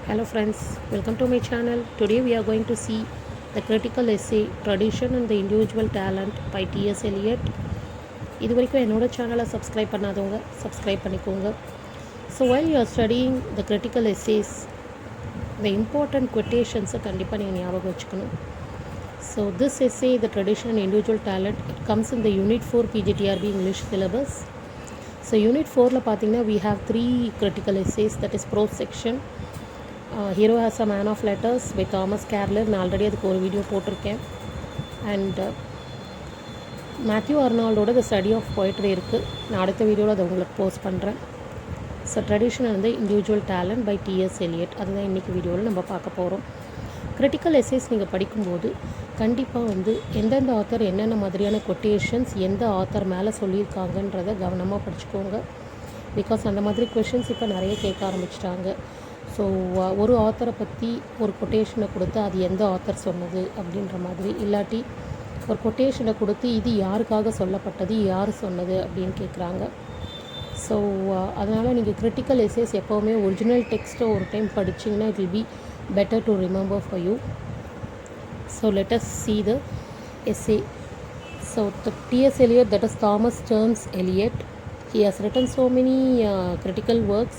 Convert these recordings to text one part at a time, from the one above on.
Hello friends, welcome to my channel. Today we are going to see the critical essay Tradition and the Individual Talent by T.S. Eliot. இது வரைக்கும் என்னோட சேனலை subscribe பண்ணாதவங்க subscribe பண்ணிக்கோங்க. So while you are studying the critical essays, the important quotations கண்டிப்பாக நீங்கள் ஞாபகம் வச்சுக்கணும். So this essay, the Tradition and Individual Talent, it comes in the Unit 4 PGTRB English syllabus. So Unit 4ல பார்த்தீங்கன்னா we have 3 critical essays, that is prose section. Hero has a man of letters by Thomas Carlyle. நான் already அதுக்கு ஒரு video போட்டிருக்கேன். And Matthew அர்னால்டோட the study of poetry இருக்குது. நான் அடுத்த வீடியோவில் அதை உங்களுக்கு போஸ்ட் பண்ணுறேன். ஸோ ட்ரெடிஷன் வந்து individual talent by TS Eliot, அதுதான் இன்றைக்கி வீடியோவில் நம்ம பார்க்க போகிறோம். கிரிட்டிக்கல் எஸ்ஸேஸ் நீங்கள் படிக்கும்போது கண்டிப்பாக வந்து எந்தெந்த ஆத்தர் என்னென்ன மாதிரியான கொட்டேஷன்ஸ் எந்த ஆத்தர் மேலே சொல்லியிருக்காங்கன்றதை கவனமாக படிச்சுக்கோங்க. பிகாஸ் அந்த மாதிரி கொஷின்ஸ் இப்போ நிறைய கேட்க ஆரம்பிச்சிட்டாங்க. ஸோ ஒரு ஆத்தரை பற்றி ஒரு கொட்டேஷனை கொடுத்து அது எந்த ஆத்தர் சொன்னது அப்படின்ற மாதிரி, இல்லாட்டி ஒரு கொட்டேஷனை கொடுத்து இது யாருக்காக சொல்லப்பட்டது, யார் சொன்னது அப்படின்னு கேட்குறாங்க. ஸோ அதனால் நீங்கள் கிரிட்டிக்கல் எஸ்ஸேஸ் எப்போவுமே ஒரிஜினல் டெக்ஸ்ட்டை ஒரு டைம் படிச்சிங்கன்னா it will be better to remember for you. So let us see the essay. So the T.S. Eliot, that is Thomas Stearns Eliot, he has written so many critical works.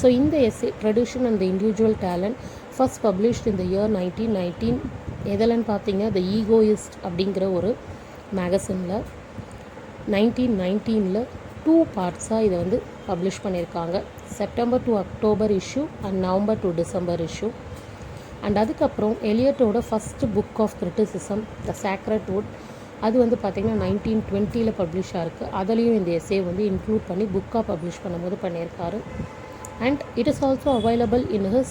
So in the essay Tradition and the Individual Talent, first published in the year 1919, எதெல்லாம் பார்த்தீங்க த egoist அப்படிங்கிற ஒரு மேகசினில் 1919 2 பார்ட்ஸாக இதை வந்து publish பண்ணியிருக்காங்க. September to October issue and November to December issue. And அதுக்கப்புறம் எலியட்டோட first book of criticism the sacred wood, அது வந்து பார்த்திங்கன்னா 1920 பப்ளிஷ் ஆகிருக்கு. அதுலேயும் இந்த எஸ்ஸே வந்து இன்க்ளூட் பண்ணி புக்காக பப்ளிஷ் பண்ணும்போது பண்ணியிருக்காரு. And it is also available in his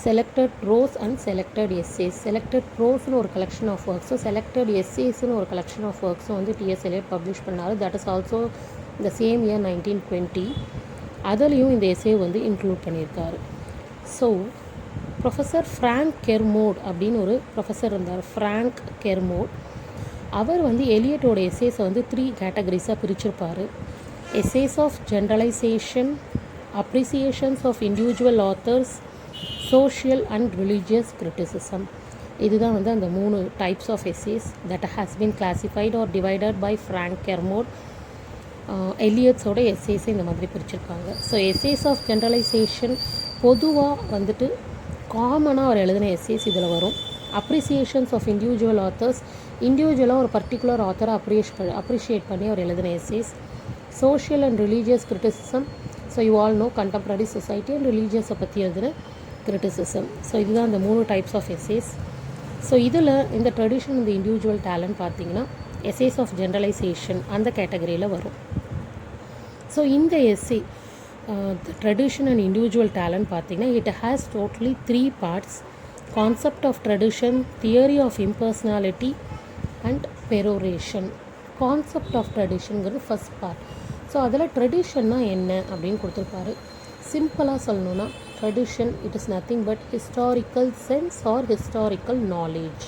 selected prose and selected essays. Selected prose ஒரு collection of works, so selected essays ஒரு collection of works வந்து T.S. Eliot பப்ளிஷ் பண்ணாரு. that is also the same year 1920. அதுலேயும் இந்த essay வந்து include பண்ணியிருக்காரு. So professor Frank கெர்மோட் அப்படின்னு ஒரு ப்ரொஃபஸர் இருந்தார், ஃப்ராங்க் கெர்மோட். அவர் வந்து எலியட்டோட எஸ்ஸேஸை வந்து 3 கேட்டகரிஸாக பிரிச்சிருப்பார். Essays of generalisation, appreciations of individual authors, social and religious criticism. இதுதான் வந்து அந்த 3 types of essays that has been classified or divided by Frank Kermode. எலியட்ஸோட எஸ்ஸேஸை இந்த மாதிரி பிரிச்சிருக்காங்க. ஸோ எஸ்ஸேஸ் ஆஃப் ஜென்ரலைசேஷன் பொதுவாக வந்துட்டு காமனாக அவர் எழுதின எஸ்ஸேஸ் இதில் வரும். அப்ரிசியேஷன்ஸ் ஆஃப் இண்டிவிஜுவல் ஆத்தர்ஸ், இண்டிவிஜுவலாக ஒரு பர்டிகுலர் ஆத்தரை அப்ரிஷியேட் பண்ணி அவர் எழுதின essays. Social and religious criticism, so you all know contemporary society and ரிலீஜியஸை பற்றி எழுதுகிற கிரிட்டிசிசம். ஸோ இதுதான் அந்த 3 டைப்ஸ் ஆஃப் எஸ்ஸேஸ். ஸோ இதில் இந்த ட்ரெடிஷன் இந்த இண்டிவிஜுவல் டேலண்ட் பார்த்தீங்கன்னா எஸ்ஸேஸ் ஆஃப் ஜென்ரலைசேஷன் அந்த கேட்டகரியில் வரும். ஸோ இந்த essay the tradition and individual talent பார்த்தீங்கன்னா it has totally 3 parts. Concept of tradition, theory of impersonality and peroration. Concept of ட்ரெடிஷனுங்கிறது ஃபஸ்ட் பார்ட். ஸோ அதில் ட்ரெடிஷன்னா என்ன அப்படின்னு கொடுத்துருப்பாரு. சிம்பிளாக சொல்லணுன்னா tradition it is nothing but historical sense or historical knowledge.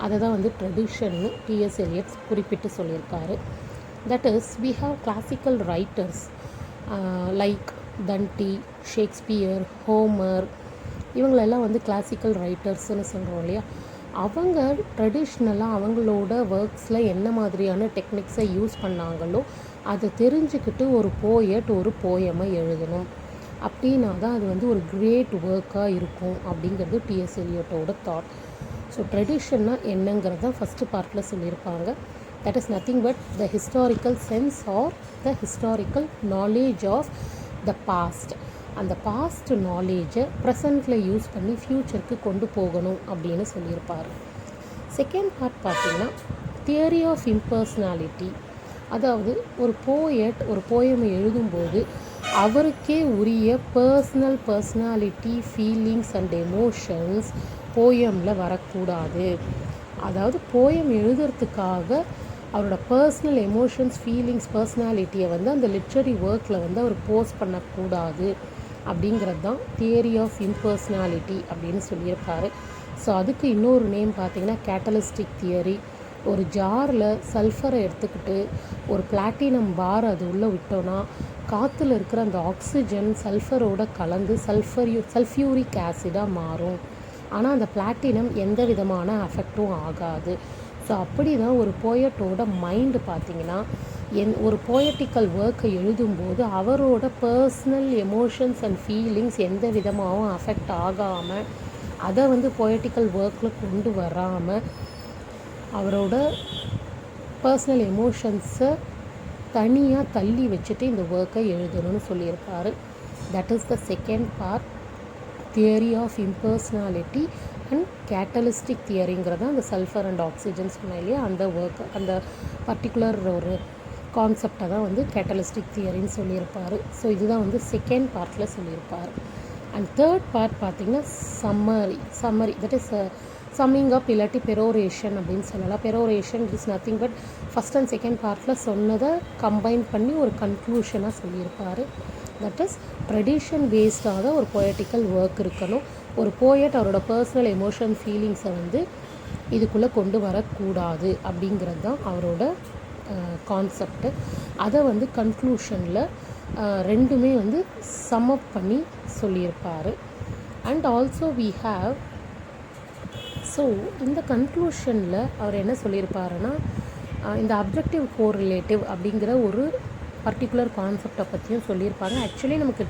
அதை தான் வந்து ட்ரெடிஷன்னு டிஎஸ் எலியட் குறிப்பிட்டு சொல்லியிருக்காரு. That is we have classical writers like Dandi, Shakespeare, Homer, இவங்களெல்லாம் வந்து கிளாசிக்கல் ரைட்டர்ஸ்ன்னு சொல்கிறோம் இல்லையா. அவங்க ட்ரெடிஷ்னலாக அவங்களோட ஒர்க்ஸில் என்ன மாதிரியான டெக்னிக்ஸை யூஸ் பண்ணாங்களோ அதை தெரிஞ்சுக்கிட்டு ஒரு போயட் ஒரு போயமை எழுதணும். அப்படின்னா தான் அது வந்து ஒரு கிரேட் ஒர்க்காக இருக்கும் அப்படிங்கிறது டிஎஸ் எலியட்டோட தாட். ஸோ ட்ரெடிஷன்னா என்னங்கிறது தான் ஃபஸ்ட்டு பார்ட்டில் சொல்லியிருப்பாங்க. That is nothing but the historical sense or the historical knowledge of the past. அந்த பாஸ்ட் நாலேஜை ப்ரெசண்ட்டில் யூஸ் பண்ணி ஃப்யூச்சருக்கு கொண்டு போகணும் அப்படின்னு சொல்லியிருப்பார். செகண்ட் பார்ட் பார்த்திங்கன்னா தியரி ஆஃப் இம்பர்சனாலிட்டி. அதாவது ஒரு போயட் ஒரு போயமை எழுதும்போது அவருக்கே உரிய பர்சனாலிட்டி, ஃபீலிங்ஸ் அண்ட் எமோஷன்ஸ் போயமில் வரக்கூடாது. அதாவது போயம் எழுதுறதுக்காக அவரோட பர்சனல் எமோஷன்ஸ், ஃபீலிங்ஸ், பர்சனாலிட்டியை வந்து அந்த லிட்ரரி ஒர்க்கில் வந்து அவர் போஸ்ட் பண்ணக்கூடாது அப்படிங்கிறது தான் தியரி ஆஃப் இம்பர்சனாலிட்டி அப்படின்னு சொல்லியிருப்பார். ஸோ அதுக்கு இன்னொரு நேம் பார்த்திங்கன்னா கேட்டலிஸ்டிக் தியரி, ஒரு ஜாரில் சல்ஃபரை எடுத்துக்கிட்டு ஒரு பிளாட்டினம் பார் அது உள்ளே விட்டோன்னா காற்றுல இருக்கிற அந்த ஆக்சிஜன் சல்ஃபரோட கலந்து சல்ஃபியூரிக் ஆசிடாக மாறும். ஆனால் அந்த பிளாட்டினம் எந்த விதமான அஃபெக்டும் ஆகாது. ஸோ அப்படி தான் ஒரு போயட்டோட மைண்டு பார்த்திங்கன்னா ஒரு போயட்டிக்கல் ஒர்க்கை எழுதும்போது அவரோட பர்சனல் எமோஷன்ஸ் அண்ட் ஃபீலிங்ஸ் எந்த விதமாகவும் அஃபெக்ட் ஆகாமல் அதை வந்து போயட்டிக்கல் ஒர்க்கில் கொண்டு வராமல் அவரோட பர்சனல் எமோஷன்ஸை தனியாக தள்ளி வச்சுட்டு இந்த ஒர்க்கை எழுதணும்னு சொல்லியிருப்பார். That is the second part, theory of impersonality and catalytic தியரிங்கிறத அந்த சல்ஃபர் அண்ட் ஆக்சிஜன் சொன்ன இல்லையா, அந்த ஒர்க் அந்த பர்டிகுலர் ஒரு கான்செப்டை தான் வந்து கேட்டலிஸ்டிக் தியரின்னு சொல்லியிருப்பார். ஸோ இதுதான் வந்து செகண்ட் பார்ட்டில் சொல்லியிருப்பார். அண்ட் தேர்ட் பார்ட் பார்த்திங்கன்னா summary that is summing up இல்லாட்டி பெரோரேஷன் அப்படின்னு சொல்லலாம். Peroration is nothing but first and second பார்ட்டில் சொன்னதை கம்பைன் பண்ணி ஒரு கன்க்ளூஷனாக சொல்லியிருப்பார். தட் இஸ் ட்ரெடிஷன் பேஸ்டாக ஒரு பொயட்டிக்கல் ஒர்க் இருக்கணும். ஒரு போயட் அவரோட பர்சனல் எமோஷன் ஃபீலிங்ஸை வந்து இதுக்குள்ளே கொண்டு வரக்கூடாது அப்படிங்கிறது தான் அவரோட கான்செப்டு. அதை வந்து கன்க்ளூஷனில் ரெண்டுமே வந்து சம் அப் பண்ணி சொல்லியிருப்பார். And also we have so இந்த கன்க்ளூஷனில் அவர் என்ன சொல்லியிருப்பாருன்னா, இந்த அப்ஜெக்டிவ் கோரிலேட்டிவ் அப்படிங்கிற ஒரு பர்டிகுலர் கான்செப்டை பற்றியும் சொல்லியிருப்பாங்க. ஆக்சுவலி நமக்கு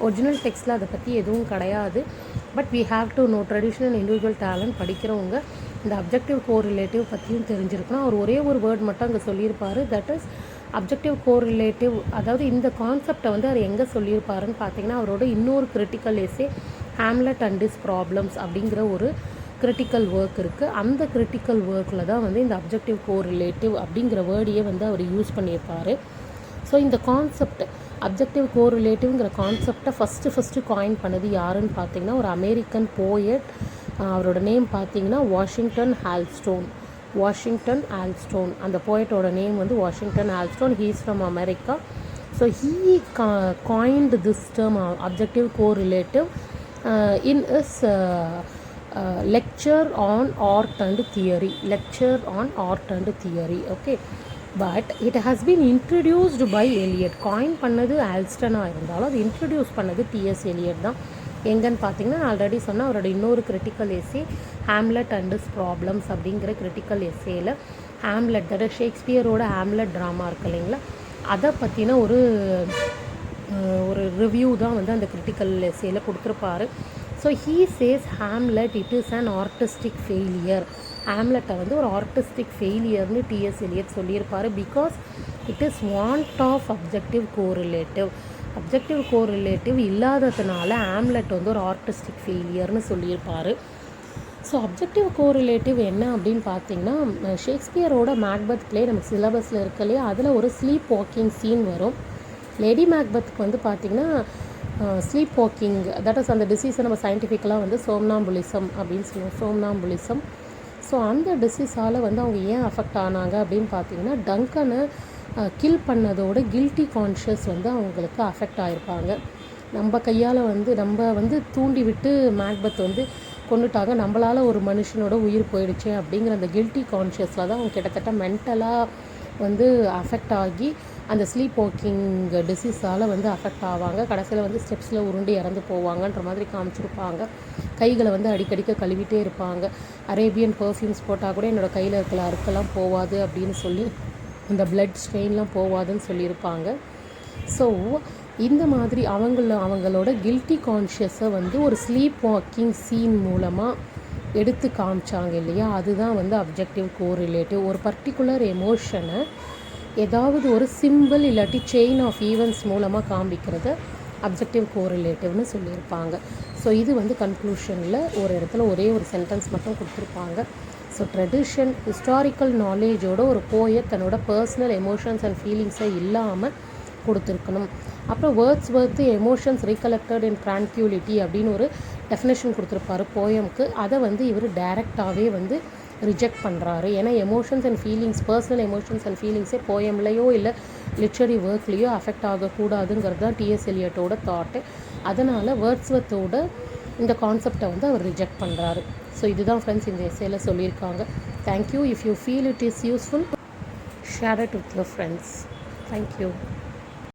ஒரிஜினல் டெக்ஸ்ட்டில் அதை பற்றி எதுவும் கிடையாது. But we have to know traditional individual talent படிக்கிறவங்க இந்த அப்ஜெக்டிவ் கோரிலேட்டிவ் பற்றியும் தெரிஞ்சிருக்கணும். அவர் ஒரே ஒரு வேர்ட் மட்டும் அங்கே சொல்லியிருப்பார். That is objective correlative. அதாவது இந்த கான்செப்டை வந்து அவர் எங்கே சொல்லியிருப்பாருன்னு பார்த்தீங்கன்னா, அவரோட இன்னொரு critical essay Hamlet and is problems அப்படிங்கிற ஒரு கிரிட்டிக்கல் ஒர்க் இருக்குது. அந்த கிரிட்டிக்கல் ஒர்க்கில் தான் வந்து இந்த அப்ஜெக்டிவ் கோரிலேட்டிவ் அப்படிங்கிற வேர்டையே வந்து அவர் யூஸ் பண்ணியிருப்பார். ஸோ இந்த கான்செப்ட் அப்ஜெக்டிவ் கோரிலேட்டிவ்ங்கிற கான்செப்டை ஃபஸ்ட்டு காயின் பண்ணது யாருன்னு பார்த்தீங்கன்னா, ஒரு அமெரிக்கன் போயட். அவரோட நேம் பார்த்தீங்கன்னா வாஷிங்டன் ஆல்ஸ்டோன். அந்த போயட்டோட நேம் வந்து Washington Allston. He is from America. So he coined this term objective correlative in is lecture on art and theory. Okay, but it has been introduced by Eliot. Coin பண்ணது ஆல்ஸ்டனாக இருந்தாலும் அது introduce பண்ணது DS Eliot தான். எங்கன்னு பார்த்தீங்கன்னா, already சொன்னால் அவரோட இன்னொரு critical essay Hamlet and is problems அப்படிங்கிற கிரிட்டிக்கல் எஸ்ஸேயில் ஹேம்லெட் தட் ஷேக்ஸ்பியரோட ஹேம்லெட் ட்ராமா இருக்கு இல்லைங்களா, அதை பற்றின ஒரு ரிவ்யூ தான் வந்து அந்த கிரிட்டிக்கல் எஸ்ஸேயில் கொடுத்துருப்பாரு. So he says Hamlet it is an artistic failure. ஹேம்லெட்டை வந்து ஒரு ஆர்டிஸ்டிக் ஃபெயிலியர்னு டிஎஸ் எலியட் சொல்லியிருப்பார். Because it is want of objective correlative இல்லாததுனால ஹேம்லெட் வந்து ஒரு ஆர்டிஸ்டிக் ஃபெயிலியர்னு சொல்லியிருப்பார். ஸோ அப்ஜெக்டிவ் கோரிலேட்டிவ் என்ன அப்படின்னு பார்த்தீங்கன்னா, ஷேக்ஸ்பியரோட மேக்பெத் பிளே நமக்கு சிலபஸில் இருக்கலையே, அதில் ஒரு ஸ்லீப் வாக்கிங் சீன் வரும். லேடி மேக்பெத்துக்கு வந்து பார்த்திங்கன்னா ஸ்லீப் வாக்கிங் தட் இஸ் அந்த டிசீஸை நம்ம சயின்டிஃபிக்கலாக வந்து சோம்னாம்புலிசம் அப்படின்னு சொல்லுவோம். ஸோ அந்த டிசீஸால் வந்து அவங்க ஏன் அஃபெக்ட் ஆனாங்க அப்படின்னு பார்த்தீங்கன்னா, டங்கனை கில் பண்ணதோட கில்ட்டி கான்ஷியஸ் வந்து அவங்களுக்கு அஃபெக்ட் ஆகிருப்பாங்க. நம்ம கையால் வந்து நம்ம வந்து தூண்டி விட்டு மேக்பெத் வந்து கொண்டுட்டாங்க, நம்மளால் ஒரு மனுஷனோட உயிர் போயிடுச்சு அப்படிங்கிற அந்த கில்ட்டி கான்ஷியஸில் தான் அவங்க கிட்டத்தட்ட மென்டலாக வந்து அஃபெக்ட் ஆகி அந்த ஸ்லீப் வாக்கிங் டிசீஸால் வந்து அஃபெக்ட் ஆவாங்க. கடைசியில் வந்து ஸ்டெப்ஸில் உருண்டு இறந்து போவாங்கன்ற மாதிரி காமிச்சிருப்பாங்க. கைகளை வந்து அடிக்கடிக்க கழுவிட்டே இருப்பாங்க. அரேபியன் பர்ஃப்யூம்ஸ் போட்டால் கூட என்னோடய கையில் இருக்கிற அறுக்கெல்லாம் போகாது அப்படின்னு சொல்லி, அந்த பிளட் ஸ்ட்ரெயின்லாம் போகாதுன்னு சொல்லியிருப்பாங்க. ஸோ இந்த மாதிரி அவங்களோட கில்ட்டி கான்ஷியஸை வந்து ஒரு ஸ்லீப் வாக்கிங் சீன் மூலமாக எடுத்து காமிச்சாங்க இல்லையா, அதுதான் வந்து அப்ஜெக்டிவ் கோரிலேட்டிவ். ஒரு பர்டிகுலர் எமோஷனை ஏதாவது ஒரு சிம்பிள் இல்லாட்டி செயின் ஆஃப் ஈவெண்ட்ஸ் மூலமாக காமிக்கிறது அப்ஜெக்டிவ் கோரிலேட்டிவ்னு சொல்லியிருப்பாங்க. ஸோ இது வந்து கன்க்ளூஷனில் ஒரு இடத்துல ஒரே ஒரு சென்டென்ஸ் மட்டும் கொடுத்துருப்பாங்க. ஸோ ட்ரெடிஷன் ஹிஸ்டாரிக்கல் நாலேஜோட ஒரு போயட் தன்னோட பர்சனல் எமோஷன்ஸ் அண்ட் ஃபீலிங்ஸை இல்லாமல் கொடுத்துருக்கணும். அப்புறம் வேர்ட்ஸ்வொர்த் எமோஷன்ஸ் ரீகலெக்டட் இன் ட்ரான்க்யூலிட்டி அப்படின்னு ஒரு டெஃபினேஷன் கொடுத்துருப்பாரு போயமுக்கு. அதை வந்து இவர் டைரெக்டாகவே வந்து ரிஜெக்ட் பண்ணுறாரு. ஏன்னா emotions and feelings, personal emotions and ஃபீலிங்ஸே போயம்லையோ இல்லை லிட்ரரி ஒர்க்லேயோ அஃபெக்ட் ஆகக்கூடாதுங்கிறது தான் டிஎஸ் எலியட்டோட தாட்டு. அதனால் வேர்ட்ஸ்வொர்த்தோட இந்த கான்செப்டை வந்து அவர் ரிஜெக்ட் பண்ணுறாரு. ஸோ இதுதான் ஃப்ரெண்ட்ஸ் இந்த எஸ்ஸேல சொல்லியிருக்காங்க. Thank you. If you feel it is useful, share it with your friends. Thank you.